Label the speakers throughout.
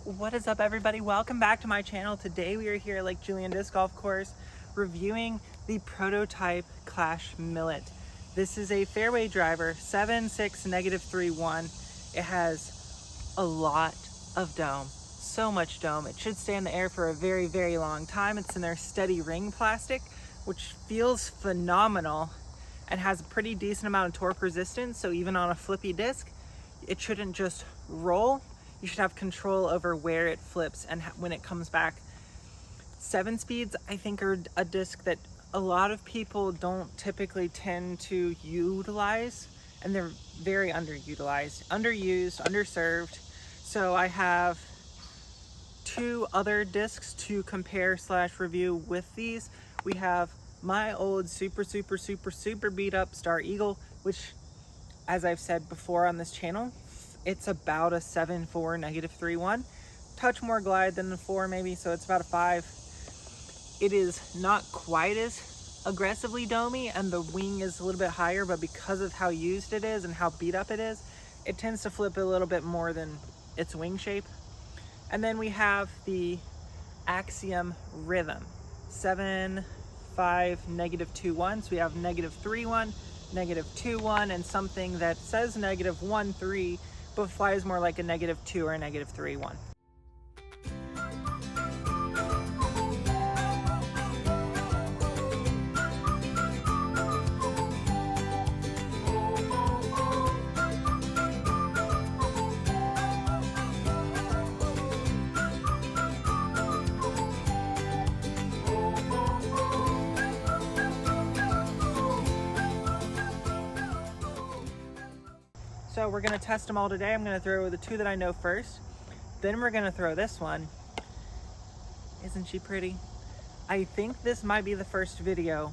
Speaker 1: What is up, everybody? Welcome back to my channel. Today we are here at Lake Julian Disc Golf Course reviewing the prototype Clash Millet. This is a fairway driver, 7.6 -3.1. It has a lot of dome, so much dome. It should stay in the air for a very, very long time. It's in their steady ring plastic, which feels phenomenal and has a pretty decent amount of torque resistance. So even on a flippy disc, it shouldn't just roll. You should have control over where it flips and when it comes back. 7 speeds, I think, are a disc that a lot of people don't typically tend to utilize, and they're very underutilized, underused, underserved. So I have 2 other discs to compare / review with these. We have my old super beat up Star Eagle, which, as I've said before on this channel, it's about a 7.4 -3.1. Touch more glide than the 4 maybe, so it's about a 5. It is not quite as aggressively domey, and the wing is a little bit higher, but because of how used it is and how beat up it is, it tends to flip a little bit more than its wing shape. And then we have the Axiom Rhythm, 7.5 -2.1. So we have -3.1, -2.1, and something that says -1.3, but flies more like a -2 or a -3.1. So we're gonna test them all today. I'm gonna throw the 2 that I know first. Then we're gonna throw this one. Isn't she pretty? I think this might be the first video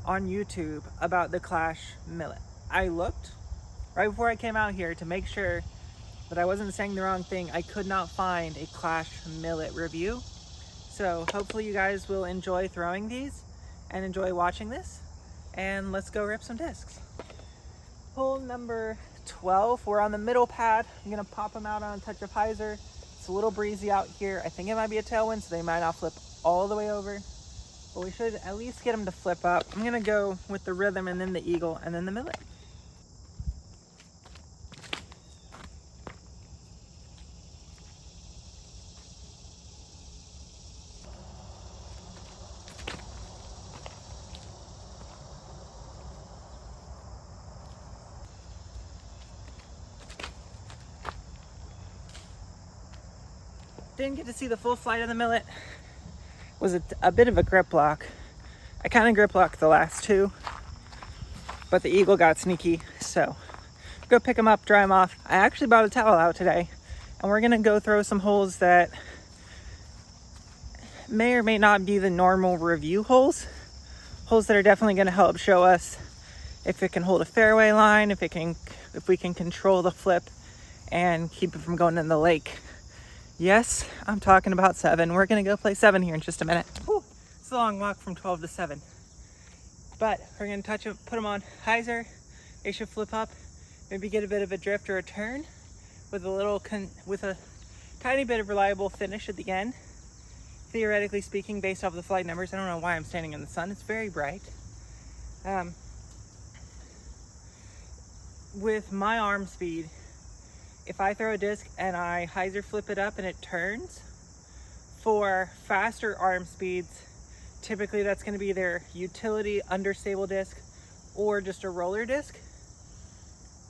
Speaker 1: on YouTube about the Clash Millet. I looked right before I came out here to make sure that I wasn't saying the wrong thing. I could not find a Clash Millet review. So hopefully you guys will enjoy throwing these and enjoy watching this. And let's go rip some discs. Hole number 12, we're on the middle pad. I'm gonna pop them out on a touch of hyzer. It's a little breezy out here. I think it might be a tailwind, so they might not flip all the way over, but we should at least get them to flip up. I'm gonna go with the Rhythm and then the Eagle and then the Millet. Didn't get to see the full flight of the Millet. Was a bit of a grip lock. I kind of grip locked the last 2, but the Eagle got sneaky, so go pick them up, dry them off. I actually brought a towel out today, and we're gonna go throw some holes that may or may not be the normal review holes that are definitely gonna help show us if it can hold a fairway line, if we can control the flip and keep it from going in the lake. Yes, I'm talking about 7. We're gonna go play 7 here in just a minute. Whew, it's a long walk from 12 to 7. But we're gonna put them on hyzer. They should flip up, maybe get a bit of a drift or a turn with a tiny bit of reliable finish at the end. Theoretically speaking, based off the flight numbers. I don't know why I'm standing in the sun. It's very bright. With my arm speed, if I throw a disc and I hyzer flip it up and it turns, for faster arm speeds, typically that's going to be their utility understable disc or just a roller disc.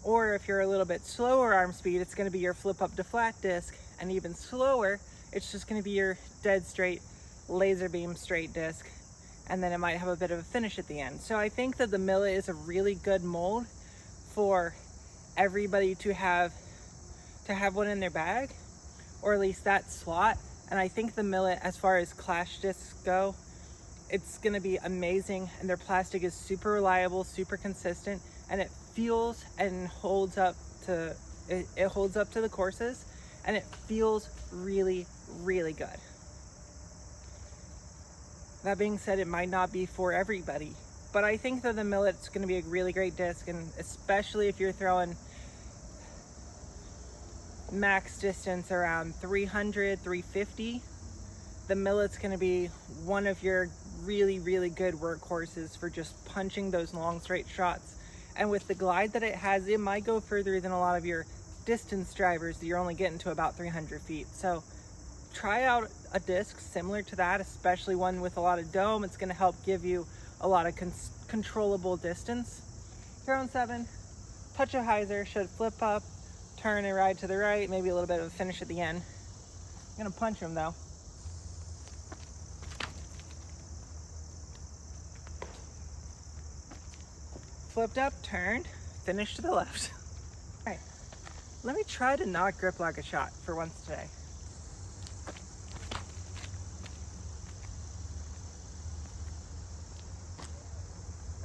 Speaker 1: Or if you're a little bit slower arm speed, it's going to be your flip up to flat disc, and even slower, it's just going to be your dead straight laser beam straight disc, and then it might have a bit of a finish at the end. So I think that the Millet is a really good mold for everybody to have one in their bag, or at least that slot. And I think the Millet, as far as Clash discs go, it's gonna be amazing, and their plastic is super reliable, super consistent, and it feels and holds up to it holds up to the courses, and it feels really, really good. That being said, it might not be for everybody, but I think that the Millet's going to be a really great disc, and especially if you're throwing max distance around 300, 350. The Millet's gonna be one of your really, really good workhorses for just punching those long straight shots. And with the glide that it has, it might go further than a lot of your distance drivers that you're only getting to about 300 feet. So try out a disc similar to that, especially one with a lot of dome. It's gonna help give you a lot of controllable distance. Here on 7, touch of hyzer, should flip up, turn and ride to the right, maybe a little bit of a finish at the end. I'm gonna punch him though. Flipped up, turned, finish to the left. All right, let me try to not grip like a shot for once today.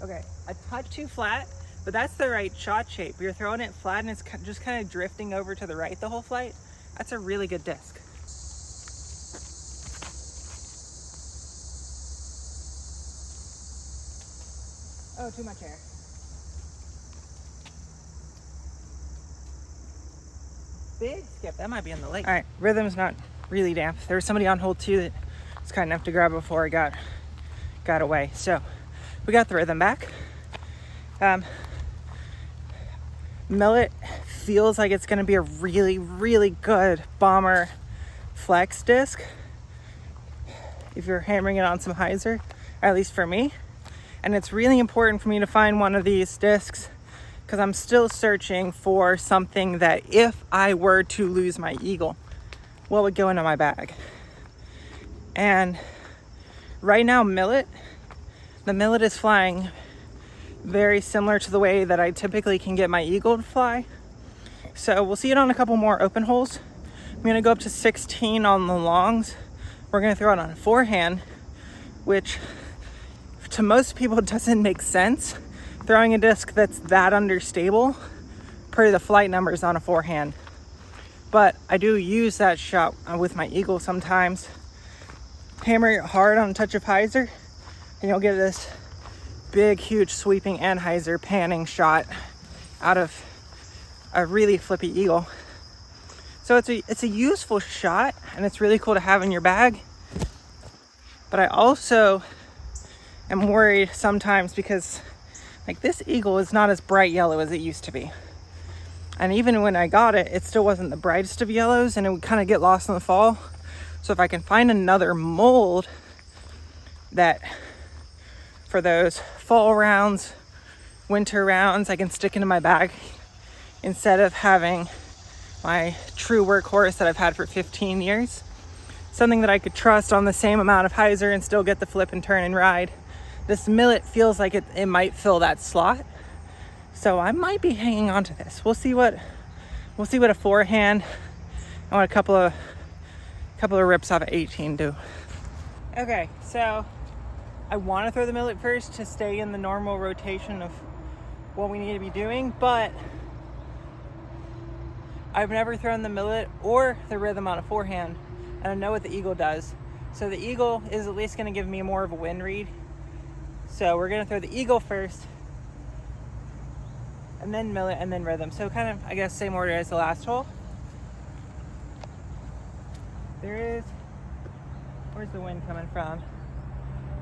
Speaker 1: Okay, a touch too flat, but that's the right shot shape. You're throwing it flat and it's just kind of drifting over to the right the whole flight. That's a really good disc. Oh, too much air. Big skip, that might be in the lake. All right, rhythm's not really damp. There was somebody on hold too that was kind enough to grab before I got away. So we got the rhythm back. Millet feels like it's gonna be a really, really good bomber flex disc if you're hammering it on some hyzer, or at least for me. And it's really important for me to find one of these discs because I'm still searching for something that if I were to lose my eagle, what would go into my bag? And right now, the Millet is flying very similar to the way that I typically can get my eagle to fly. So we'll see it on a couple more open holes. I'm gonna go up to 16 on the longs. We're gonna throw it on a forehand, which to most people doesn't make sense. Throwing a disc that's that understable per the flight numbers on a forehand. But I do use that shot with my eagle sometimes. Hammer it hard on a touch of hyzer and you'll get this big, huge sweeping and hyzer panning shot out of a really flippy eagle. So it's a useful shot and it's really cool to have in your bag. But I also am worried sometimes because like this eagle is not as bright yellow as it used to be. And even when I got it, it still wasn't the brightest of yellows and it would kind of get lost in the fall. So if I can find another mold that for those fall rounds, winter rounds, I can stick into my bag instead of having my true workhorse that I've had for 15 years. Something that I could trust on the same amount of hyzer and still get the flip and turn and ride. This Millet feels like it might fill that slot. So I might be hanging on to this. We'll see what a forehand and what a couple of rips off of 18 do. Okay, so I want to throw the Millet first to stay in the normal rotation of what we need to be doing, but I've never thrown the Millet or the rhythm on a forehand, and I know what the eagle does. So the eagle is at least going to give me more of a wind read. So we're going to throw the eagle first, and then Millet, and then rhythm. So kind of, I guess, same order as the last hole. Where's the wind coming from?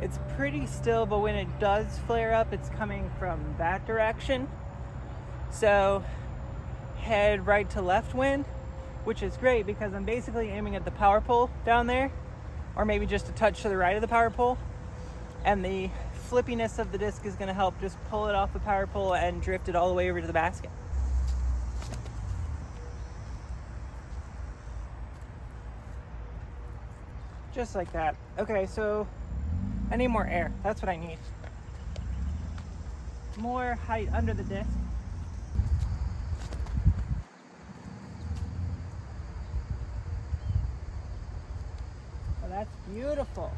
Speaker 1: It's pretty still, but when it does flare up, it's coming from that direction. So head right to left wind, which is great because I'm basically aiming at the power pole down there, or maybe just a touch to the right of the power pole. And the flippiness of the disc is going to help just pull it off the power pole and drift it all the way over to the basket. Just like that. Okay, so I need more air. That's what I need. More height under the disc. Oh, that's beautiful.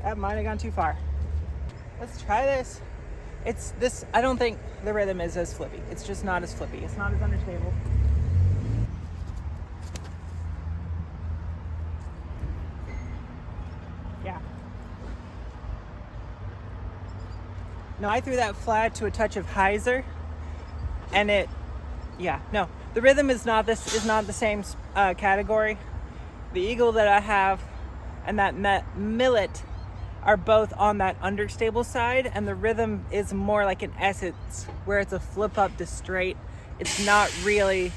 Speaker 1: That might have gone too far. Let's try this. I don't think the rhythm is as flippy. It's just not as flippy. It's not as understable. Yeah. No, I threw that flat to a touch of hyzer and no, The Rhythm is not the same category. The Eagle that I have and that Millet are both on that understable side, and the Rhythm is more like an Essence, where it's a flip up to straight. It's not really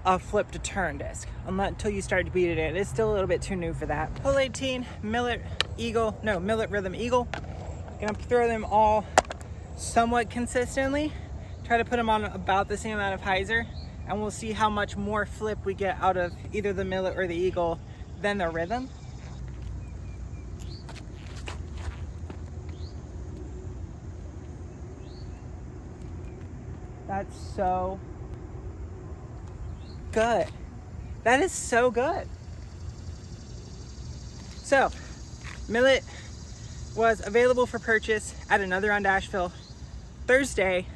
Speaker 1: a flip to turn disc until you start to beat it in. It's still a little bit too new for that. Pull 18, Millet Rhythm Eagle. Gonna throw them all somewhat consistently. Try to put them on about the same amount of hyzer, and we'll see how much more flip we get out of either the Millet or the Eagle than the Rhythm. That's so good. That is so good. So, Millet was available for purchase at Another on Asheville Thursday.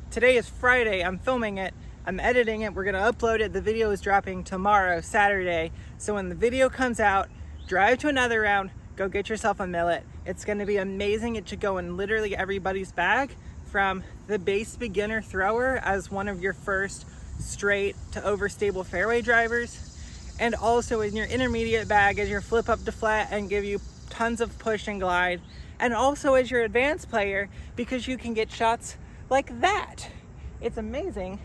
Speaker 1: Today is Friday. I'm filming it. I'm editing it. We're gonna upload it. The video is dropping tomorrow, Saturday. So when the video comes out, drive to Another Round, go get yourself a Millet. It's gonna be amazing. It should go in literally everybody's bag, from the base beginner thrower as one of your first straight to overstable fairway drivers, and also in your intermediate bag as your flip up to flat and give you tons of push and glide, and also as your advanced player, because you can get shots like that. It's amazing.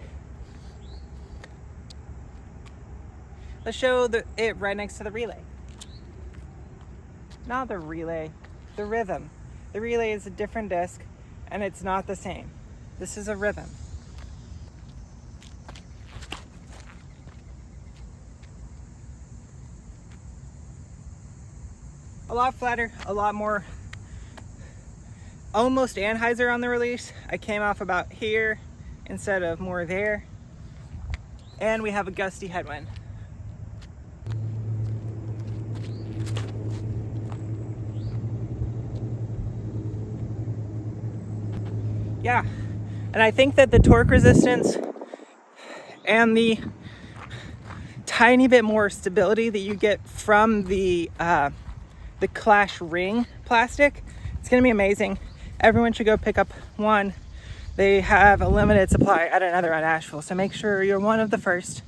Speaker 1: Let's show it right next to the Relay. Not the Relay, the Rhythm. The Relay is a different disc, and it's not the same. This is a Rhythm. A lot flatter, a lot more almost anhyzer on the release. I came off about here instead of more there. And we have a gusty headwind. Yeah, and I think that the torque resistance and the tiny bit more stability that you get from the Clash ring plastic, it's gonna be amazing. Everyone should go pick up one. They have a limited supply at Another on Asheville, so make sure you're one of the first.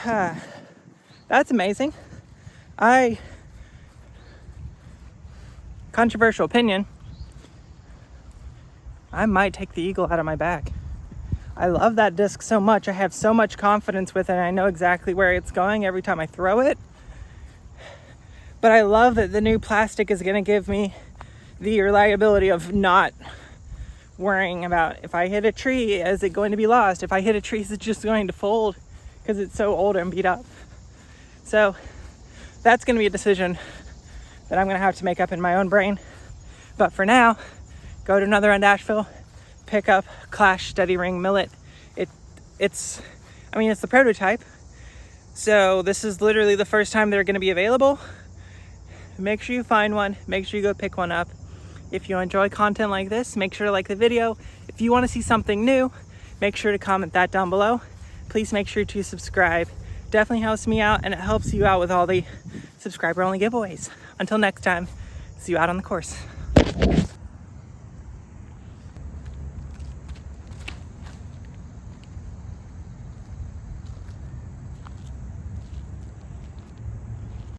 Speaker 1: That's amazing. Controversial opinion, I might take the Eagle out of my bag. I love that disc so much. I have so much confidence with it. I know exactly where it's going every time I throw it. But I love that the new plastic is going to give me the reliability of not worrying about, if I hit a tree, is it going to be lost? If I hit a tree, is it just going to fold because it's so old and beat up? So that's going to be a decision that I'm going to have to make up in my own brain. But for now, go to Another on Asheville, pick up Clash Steady Ring Millet. It's the prototype. So this is literally the first time they're going to be available. Make sure you find one. Make sure you go pick one up. If you enjoy content like this, make sure to like the video. If you want to see something new, make sure to comment that down below. Please make sure to subscribe. Definitely helps me out, and it helps you out with all the subscriber only giveaways. Until next time, see you out on the course.